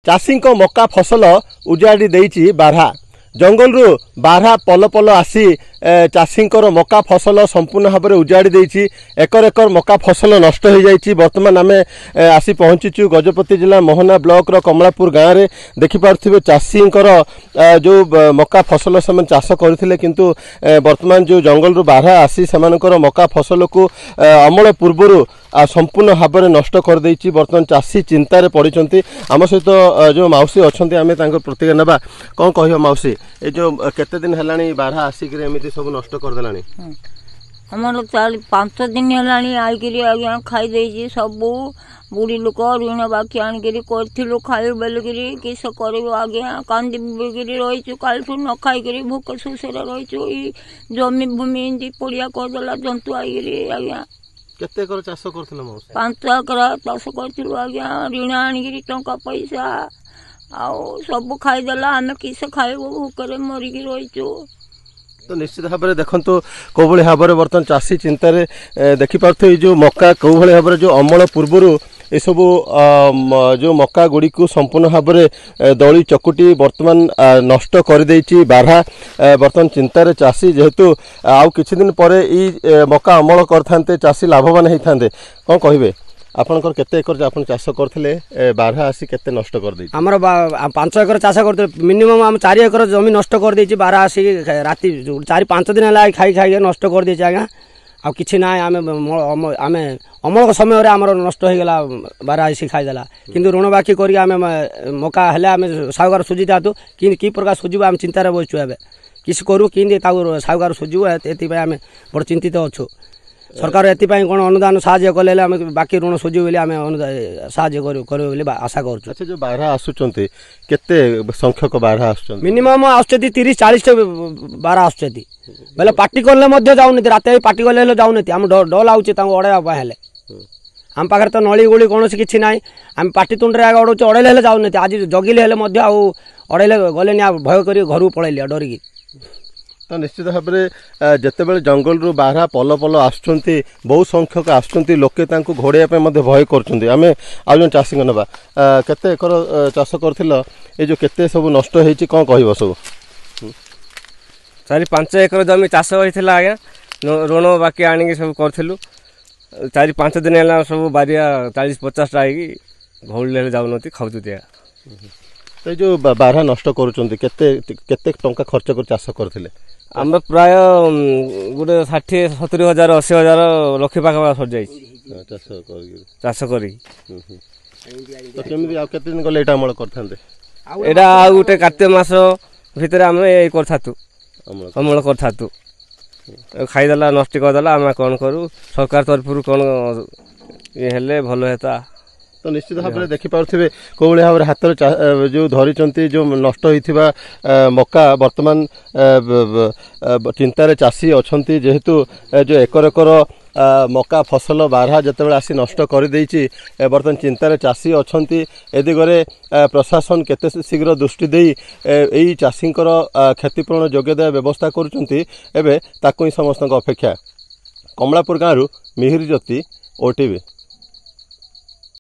चाषी मका फसल उजाड़ी देइछि बारहा जंगल रु बारहा पल पल आसी चाषी मका फसल संपूर्ण भाव में उजाड़ी देइछि एकर एकर मका फसल नष्ट हो जाइछि। वर्तमान आम आसी पहुंचीचु गजपति जिला मोहना ब्लॉक रो कमलापुर गाँव में देखिपे चाषी जो मका फसल से चाष करथिले किंतु वर्तमान जो जंगल रु बारहा आसी सेमानकर मका फसल को अमल पूर्व संपूर्ण भाव में नष्ट कर देइछि। वर्तमान चाषी चिंतार पड़िचंती। आम सहित जो मौसी अच्छी आम प्रतिक्रिया ना कौन कह मौसी ये जो केते दिन है बारहा आसिक एमती सब नष्ट करदेलानी आमर 4-5 दिन है आईकरी आज्ञा खाई सबू बुढ़ी लोक ऋण बाकी आणिकी करूँ खाई बेलकरी किस कर आज्ञा कांदी रही काल न खाई भोक शोषरे रही जमी भूमि एमती पड़िया करदेला जंतु आईकरी आज्ञा केते एकर चाष करथिल मौसी 5 एकर चाष करथिलु आज्ञा ऋण आणिकी टंका पैसा आउ सब खाईदेला आम किस खाइबू भोकर मरिकी रहीचु। तो निश्चित भाव में देखो कौ भाव में बर्तमान चाषी चिंतार देखिपे जो मका कौ भाव में जो अमल पूर्वर ये सब जो मका गुड़ी को संपूर्ण भाव में दली चकुटी वर्तमान नष्ट कर देइछि बारहा वर्तमान चिंतार चाषी जेहेतु आउ किछि दिन पर ई मका अमल करथान्ते चाषी लाभवान होइथान्ते कौन कहिबे आपनकर केते एकर आपन चाष करथिले बारहा आसी केते नष्ट कर देइछि हमर 5 एकर चाष करते मिनिमम हम 4 एकर जमी नष्ट कर देइछि बारहा आसी राति 4-5 दिन हला खाई खाई नष्ट कर देइछि आगा आ किछि ना आमे अमल समय रे हमर नष्ट हो गेला बारहा आसी खाई देला किंतु ऋण बाकी करी आमे मका हले आमे साहुकार सुजिता तो की प्रकार सुजिबो हम चिंता रे बसछु एबे किछ करू किंदे ताऊ साहुकार सुजिबो एति पय आमे बड़ चिंतित अछु। सरकार एपाई कौन अनुदान साहाय्य कले बाकी ऋण सुझी बोली आम साहाय्य आशा कर। अच्छा जो बारहा आसुचंती केते संख्यक बारहा आसुचंती मिनिमम आसुचंती 30-40 बारहा आसुचंती बेले पार्टी कले जाऊनी रात पार्टी कले जाऊनी आम डर लाଗୁଛି ତାଙ୍କୁ ଅଡ଼େଇବା हेले आम पाखे तो नली गोली कौन किसी ना आम पार्टी तुंडे आगे अड़े अड़ेले जाऊनी आज जगिले अड़ेले गले भय कर घर पलैली डरिकी। तो निश्चित भाव में जितेबाला जंगल रु बारहा पल पल आसुंच बहु संख्यक आसुँच लोके घोड़ाई भय कर आज चाषी ना केते एकर चाष कर जो केते सब नष्ट होती कौन कह सब 4-5 एकर जमी चाष होता आज्ञा ऋण बाकी आणिकी सब करूँ 4-5 दिन है सब बारिया 40-50 टा घोड़े जाऊन खाऊ तो जो बारहा नष्ट केते टंका खर्च कर चाष करथिले आम प्राय गोटे 60-70 हजार 80 हजार लक्षे पाखा सर जाए चाष कर दिन गले अमल करते यहाँ गोटे कार्तिक मास भितर आम ये कर अमल कर खाईदेला नष्ट करदेला आम कौन करूँ सरकार तरफ कौन ये हेले भल हेता। तो निश्चित भाव में देखिपे कौ भाव में हाथ जो धरी जो नष्ट होता मका वर्तमान चिंतार चाषी अच्छा जेहेतु जो एकर एकर मका फसल बारहा जिते आसी नष्ट कर बर्तमान चिंतार चाषी अच्छा ए दिगरे प्रशासन केते शीघ्र दृष्टि दे यही चाषी क्षतिपूरण जोगेद व्यवस्था करुँच समस्त अपेक्षा। कमलापुर गाँव मिहिर ज्योति OTV।